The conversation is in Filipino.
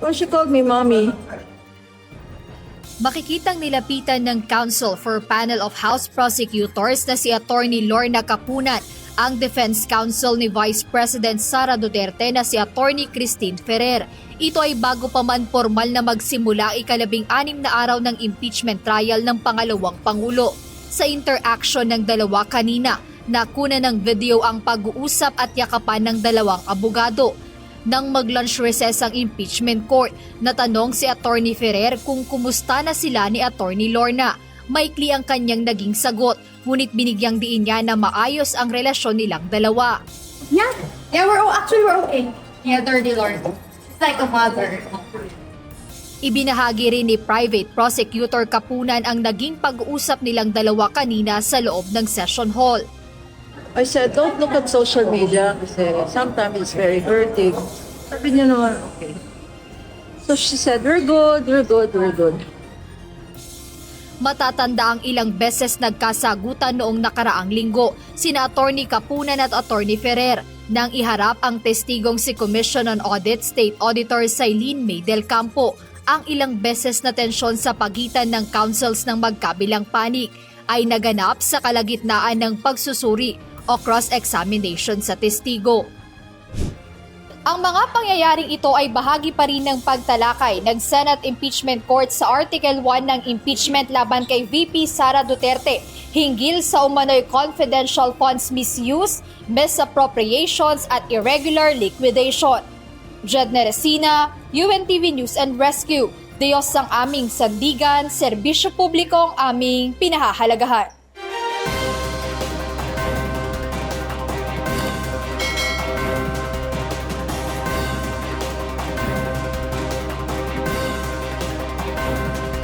Oh, she called me mommy. Makikitang nilapitan ng Council for Panel of House Prosecutors na si Attorney Lorna Capunan ang defense counsel ni Vice President Sara Duterte na si Attorney Christine Ferrer. Ito ay bago pa man formal na magsimula ika-16 na araw ng impeachment trial ng pangalawang Pangulo. Sa interaction ng dalawa kanina, nakuna ng video ang pag-uusap at yakapan ng dalawang abogado. Nang mag-lunch recess ang impeachment court, natanong si Attorney Ferrer kung kumusta na sila ni Attorney Lorna. Maikli ang kanyang naging sagot, ngunit binigyang diin niya na maayos ang relasyon nilang dalawa. Yeah, we're okay. Yeah, Attorney Lorna. It's like a mother. Ibinahagi rin ni Private Prosecutor Capunan ang naging pag-uusap nilang dalawa kanina sa loob ng session hall. I said, don't look at social media kasi sometimes it's very hurting. Sabi niya naman, okay. So she said, we're good. Matatanda ang ilang beses nagkasagutan noong nakaraang linggo sina Attorney Capunan at Attorney Ferrer nang iharap ang testigong si Commission on Audit State Auditor Sailin May del Campo. Ang ilang beses na tensyon sa pagitan ng counsels ng magkabilang panig ay naganap sa kalagitnaan ng pagsusuri o cross-examination sa testigo. Ang mga pangyayaring ito ay bahagi pa rin ng pagtalakay ng Senate Impeachment Court sa Article 1 ng impeachment laban kay VP Sara Duterte hinggil sa umano'y confidential funds misuse, misappropriations at irregular liquidation. Jedne Resina, UNTV News and Rescue. Diyos ang aming sandigan, serbisyo publiko ang aming pinahahalagahan.